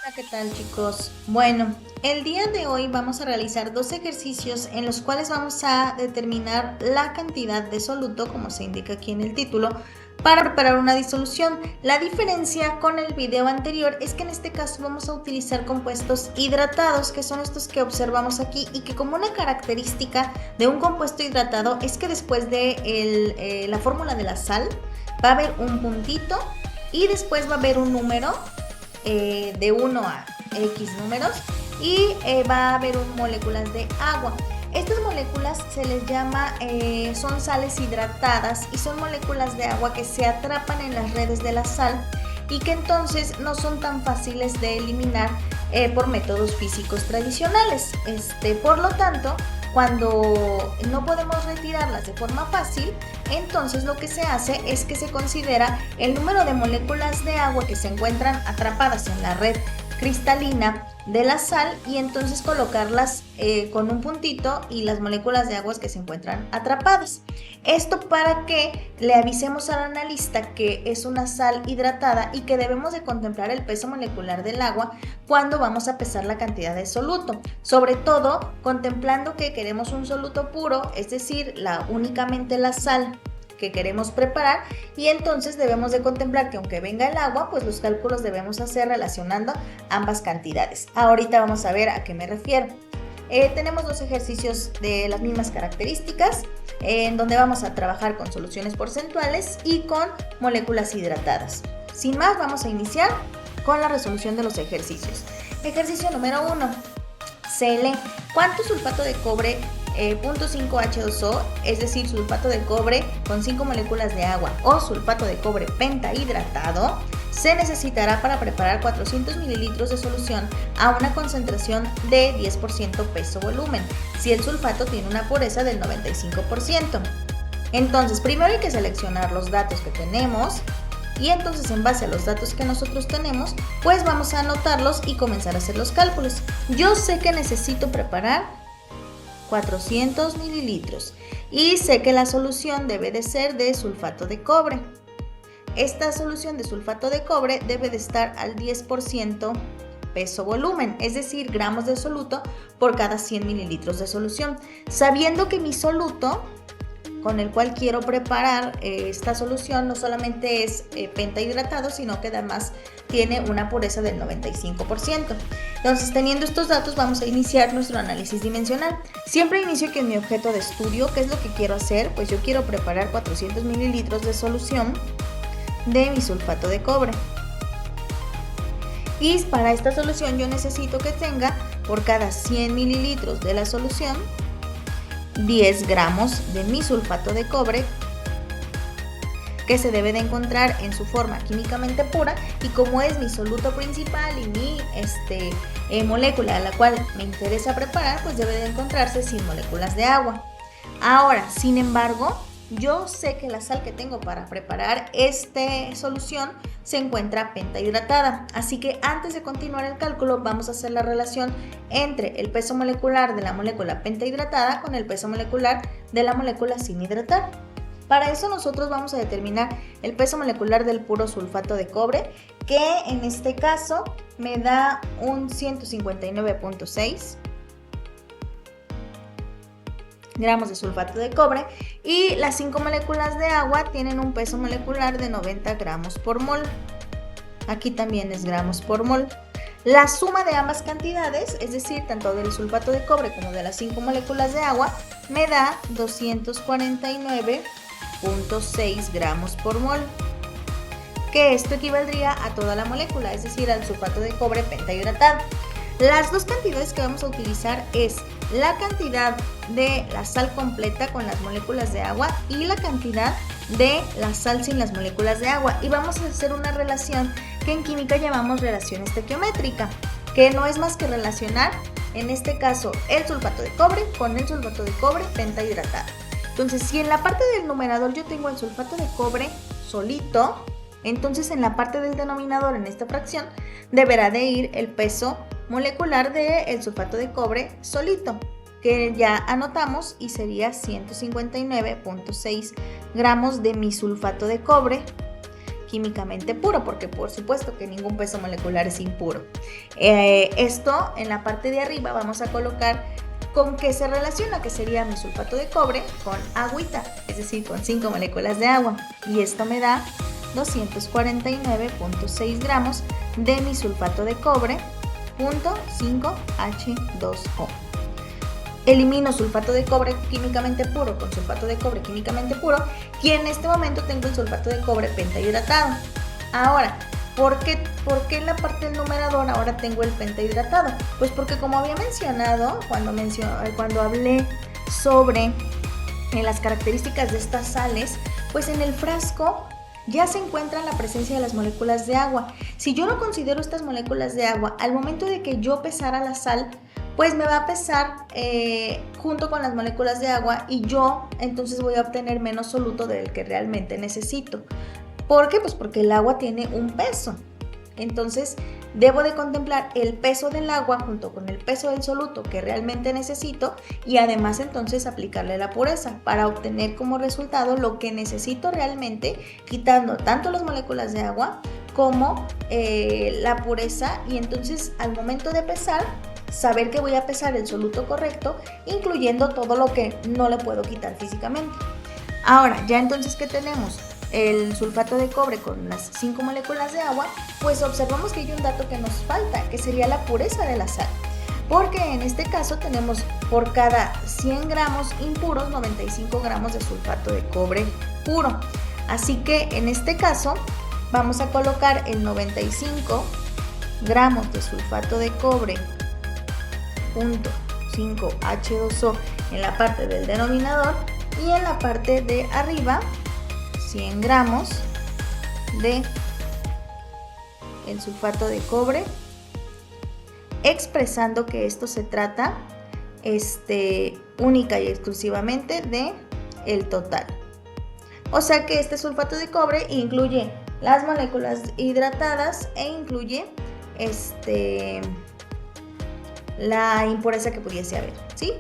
Hola, ¿qué tal, chicos? Bueno, el día de hoy vamos a realizar dos ejercicios en los cuales vamos a determinar la cantidad de soluto, como se indica aquí en el título, para preparar una disolución. La diferencia con el video anterior es que en este caso vamos a utilizar compuestos hidratados, que son estos que observamos aquí, y que como una característica de un compuesto hidratado es que después de la fórmula de la sal va a haber un puntito y después va a haber un número de 1 a X números y va a haber moléculas de agua. Estas moléculas se les llama, son sales hidratadas y son moléculas de agua que se atrapan en las redes de la sal y que entonces no son tan fáciles de eliminar por métodos físicos tradicionales. Por lo tanto, cuando no podemos retirarlas de forma fácil, entonces lo que se hace es que se considera el número de moléculas de agua que se encuentran atrapadas en la red cristalina de la sal y entonces colocarlas con un puntito y las moléculas de aguas que se encuentran atrapadas. Esto para que le avisemos al analista que es una sal hidratada y que debemos de contemplar el peso molecular del agua cuando vamos a pesar la cantidad de soluto, sobre todo contemplando que queremos un soluto puro, es decir, únicamente la sal que queremos preparar, y entonces debemos de contemplar que aunque venga el agua, pues los cálculos debemos hacer relacionando ambas cantidades. Ahorita vamos a ver a qué me refiero. Tenemos dos ejercicios de las mismas características, en donde vamos a trabajar con soluciones porcentuales y con moléculas hidratadas. Sin más, vamos a iniciar con la resolución de los ejercicios. Ejercicio número 1. Se lee cuánto sulfato de cobre 0.5H2O, es decir, sulfato de cobre con 5 moléculas de agua o sulfato de cobre pentahidratado, se necesitará para preparar 400 mililitros de solución a una concentración de 10% peso-volumen, si el sulfato tiene una pureza del 95%. Entonces, primero hay que seleccionar los datos que tenemos y entonces en base a los datos que nosotros tenemos, pues vamos a anotarlos y comenzar a hacer los cálculos. Yo sé que necesito preparar 400 mililitros y sé que la solución debe de ser de sulfato de cobre. Esta solución de sulfato de cobre debe de estar al 10% peso-volumen, es decir, gramos de soluto por cada 100 mililitros de solución. Sabiendo que mi soluto con el cual quiero preparar esta solución no solamente es pentahidratado, sino que además tiene una pureza del 95%. Entonces, teniendo estos datos, vamos a iniciar nuestro análisis dimensional. Siempre inicio con mi objeto de estudio. ¿Qué es lo que quiero hacer? Pues yo quiero preparar 400 mililitros de solución de mi sulfato de cobre. Y para esta solución yo necesito que tenga por cada 100 mililitros de la solución 10 gramos de mi sulfato de cobre, que se debe de encontrar en su forma químicamente pura, y como es mi soluto principal y mi molécula a la cual me interesa preparar, pues debe de encontrarse sin moléculas de agua. Ahora, sin embargo, yo sé que la sal que tengo para preparar esta solución se encuentra pentahidratada, así que antes de continuar el cálculo vamos a hacer la relación entre el peso molecular de la molécula pentahidratada con el peso molecular de la molécula sin hidratar. Para eso nosotros vamos a determinar el peso molecular del puro sulfato de cobre, que en este caso me da un 159.6 gramos de sulfato de cobre, y las 5 moléculas de agua tienen un peso molecular de 90 gramos por mol. Aquí también es gramos por mol. La suma de ambas cantidades, es decir, tanto del sulfato de cobre como de las 5 moléculas de agua, me da 249.6 gramos por mol, que esto equivaldría a toda la molécula, es decir, al sulfato de cobre pentahidratado. Las dos cantidades que vamos a utilizar es la cantidad de la sal completa con las moléculas de agua y la cantidad de la sal sin las moléculas de agua, y vamos a hacer una relación que en química llamamos relación estequiométrica, que no es más que relacionar, en este caso, el sulfato de cobre con el sulfato de cobre pentahidratado. Entonces, si en la parte del numerador yo tengo el sulfato de cobre solito, entonces en la parte del denominador, en esta fracción, deberá de ir el peso molecular del sulfato de cobre solito, que ya anotamos, y sería 159.6 gramos de mi sulfato de cobre, químicamente puro, porque por supuesto que ningún peso molecular es impuro. Esto en la parte de arriba vamos a colocar con qué se relaciona, que sería mi sulfato de cobre con agüita, es decir, con 5 moléculas de agua. Y esto me da 249.6 gramos de mi sulfato de cobre, 5H2O. Elimino sulfato de cobre químicamente puro con sulfato de cobre químicamente puro y en este momento tengo el sulfato de cobre pentahidratado. Ahora, ¿por qué en la parte del numerador ahora tengo el pentahidratado? Pues porque, como había mencionado cuando hablé sobre las características de estas sales, pues en el frasco ya se encuentra la presencia de las moléculas de agua. Si yo no considero estas moléculas de agua, al momento de que yo pesara la sal, pues me va a pesar junto con las moléculas de agua y yo entonces voy a obtener menos soluto del que realmente necesito. ¿Por qué? Pues porque el agua tiene un peso. Entonces debo de contemplar el peso del agua junto con el peso del soluto que realmente necesito y además entonces aplicarle la pureza para obtener como resultado lo que necesito realmente, quitando tanto las moléculas de agua como la pureza, y entonces al momento de pesar, saber que voy a pesar el soluto correcto, incluyendo todo lo que no le puedo quitar físicamente. Ahora, ya entonces que tenemos el sulfato de cobre con las 5 moléculas de agua, pues observamos que hay un dato que nos falta, que sería la pureza de la sal. Porque en este caso tenemos por cada 100 gramos impuros 95 gramos de sulfato de cobre puro. Así que en este caso vamos a colocar el 95 gramos de sulfato de cobre 5H2O en la parte del denominador y en la parte de arriba 100 gramos de el sulfato de cobre, expresando que esto se trata única y exclusivamente de el total. O sea que este sulfato de cobre incluye las moléculas hidratadas e incluye la impureza que pudiese haber, ¿sí?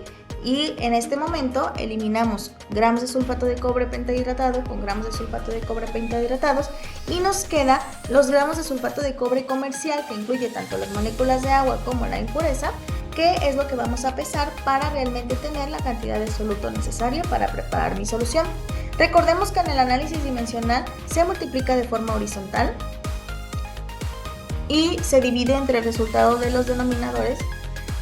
Y en este momento eliminamos gramos de sulfato de cobre pentahidratado con gramos de sulfato de cobre pentahidratados y nos queda los gramos de sulfato de cobre comercial, que incluye tanto las moléculas de agua como la impureza, que es lo que vamos a pesar para realmente tener la cantidad de soluto necesaria para preparar mi solución. Recordemos que en el análisis dimensional se multiplica de forma horizontal y se divide entre el resultado de los denominadores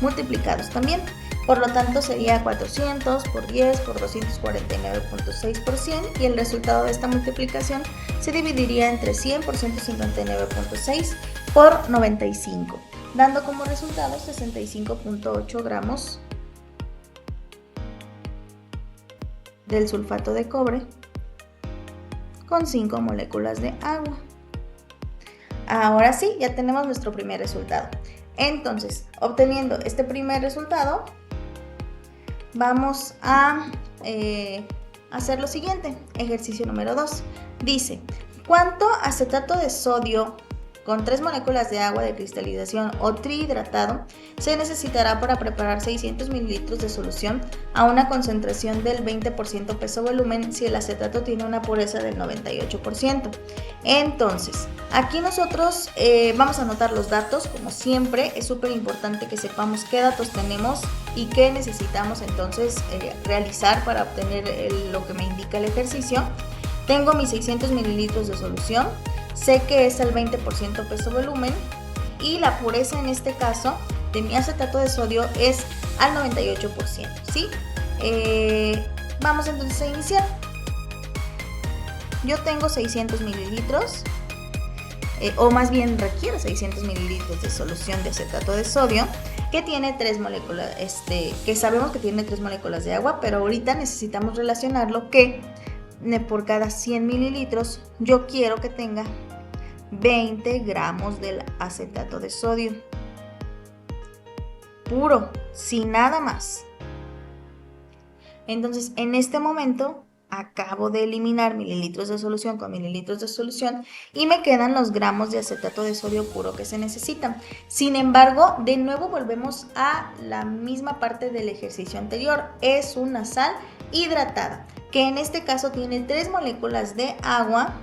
multiplicados también. Por lo tanto sería 400 por 10 por 249.6 por 100 y el resultado de esta multiplicación se dividiría entre 100 por 159.6 por 95, dando como resultado 65.8 gramos del sulfato de cobre con 5 moléculas de agua. Ahora sí, ya tenemos nuestro primer resultado. Entonces, obteniendo este primer resultado, vamos a hacer lo siguiente. Ejercicio número 2. Dice, ¿cuánto acetato de sodio con 3 moléculas de agua de cristalización o trihidratado se necesitará para preparar 600 mililitros de solución a una concentración del 20% peso volumen si el acetato tiene una pureza del 98%? Entonces, aquí nosotros vamos a anotar los datos. Como siempre, es súper importante que sepamos qué datos tenemos y qué necesitamos entonces realizar para obtener lo que me indica el ejercicio. Tengo mis 600 mililitros de solución, sé que es el 20% peso volumen y la pureza en este caso de mi acetato de sodio es al 98%, ¿sí? Vamos entonces a iniciar. Yo tengo 600 mililitros, o más bien requiero 600 mililitros de solución de acetato de sodio, que tiene 3 moléculas, que sabemos que tiene 3 moléculas de agua, pero ahorita necesitamos relacionarlo que por cada 100 mililitros yo quiero que tenga 20 gramos del acetato de sodio puro, sin nada más. Entonces, en este momento acabo de eliminar mililitros de solución con mililitros de solución y me quedan los gramos de acetato de sodio puro que se necesitan. Sin embargo, de nuevo volvemos a la misma parte del ejercicio anterior. Es una sal hidratada, que en este caso tiene 3 moléculas de agua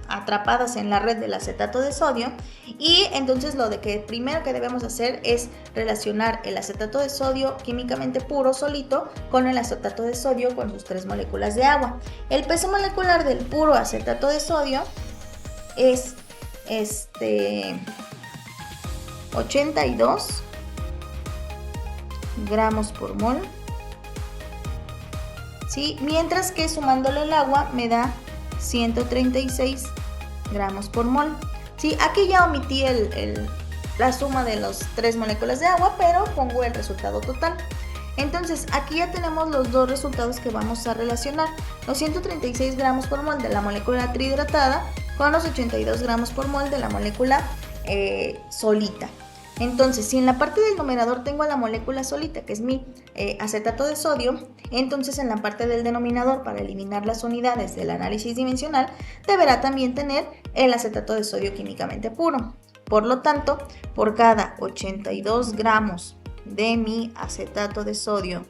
atrapadas en la red del acetato de sodio, y entonces lo de que primero que debemos hacer es relacionar el acetato de sodio químicamente puro solito con el acetato de sodio con sus 3 moléculas de agua. El peso molecular del puro acetato de sodio es 82 gramos por mol, ¿sí? Mientras que sumándole el agua me da 136 gramos por mol, ¿sí? Aquí ya omití la suma de las 3 moléculas de agua, pero pongo el resultado total. Entonces aquí ya tenemos los dos resultados que vamos a relacionar: los 136 gramos por mol de la molécula trihidratada con los 82 gramos por mol de la molécula solita. Entonces, si en la parte del numerador tengo la molécula solita, que es mi acetato de sodio, entonces en la parte del denominador, para eliminar las unidades del análisis dimensional, deberá también tener el acetato de sodio químicamente puro. Por lo tanto, por cada 82 gramos de mi acetato de sodio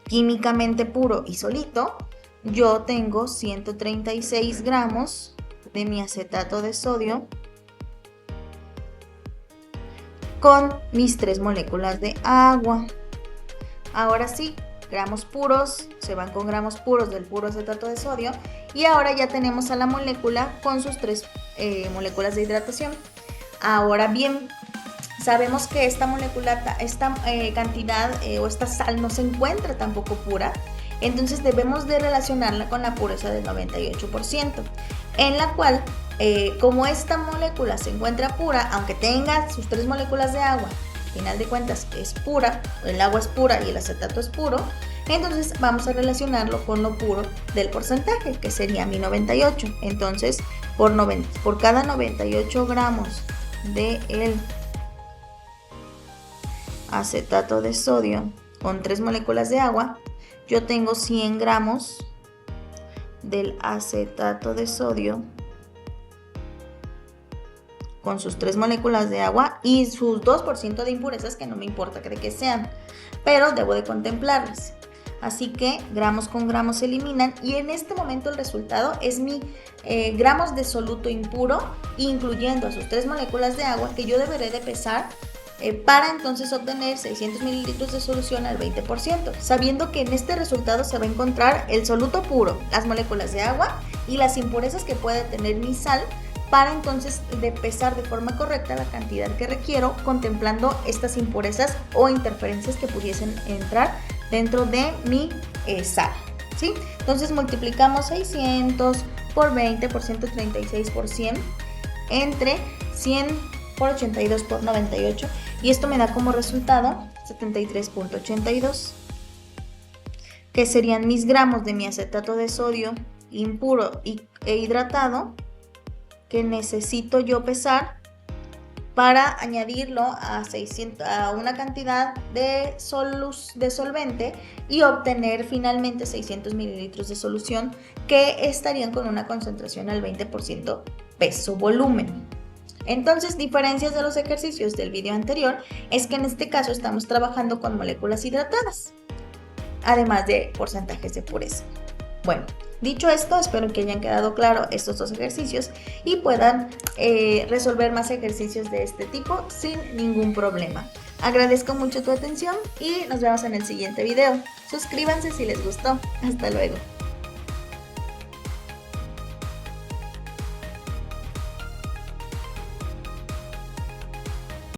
químicamente puro y solito, yo tengo 136 gramos de mi acetato de sodio con mis 3 moléculas de agua. Ahora sí, gramos puros se van con gramos puros del puro acetato de sodio, y ahora ya tenemos a la molécula con sus 3 moléculas de hidratación. Ahora bien, sabemos que esta molécula, esta cantidad o esta sal no se encuentra tampoco pura, entonces debemos de relacionarla con la pureza del 98%, en la cual como esta molécula se encuentra pura, aunque tenga sus 3 moléculas de agua, al final de cuentas es pura, el agua es pura y el acetato es puro, entonces vamos a relacionarlo con lo puro del porcentaje, que sería mi 98. Entonces por cada 98 gramos de el acetato de sodio con 3 moléculas de agua, yo tengo 100 gramos del acetato de sodio con sus 3 moléculas de agua y sus 2% de impurezas, que no me importa de qué sean, pero debo de contemplarlas. Así que gramos con gramos se eliminan, y en este momento el resultado es mi gramos de soluto impuro, incluyendo a sus 3 moléculas de agua, que yo deberé de pesar para entonces obtener 600 mililitros de solución al 20%, sabiendo que en este resultado se va a encontrar el soluto puro, las moléculas de agua y las impurezas que puede tener mi sal, para entonces de pesar de forma correcta la cantidad que requiero, contemplando estas impurezas o interferencias que pudiesen entrar dentro de mi sal, ¿sí? Entonces multiplicamos 600 por 20 por 136 por 100 entre 100 por 82 por 98, y esto me da como resultado 73.82, que serían mis gramos de mi acetato de sodio impuro e hidratado que necesito yo pesar para añadirlo a una cantidad de solvente y obtener finalmente 600 mililitros de solución, que estarían con una concentración al 20% peso-volumen. Entonces, diferencias de los ejercicios del video anterior es que en este caso estamos trabajando con moléculas hidratadas, además de porcentajes de pureza. Bueno, dicho esto, espero que hayan quedado claros estos dos ejercicios y puedan resolver más ejercicios de este tipo sin ningún problema. Agradezco mucho tu atención y nos vemos en el siguiente video. Suscríbanse si les gustó. Hasta luego.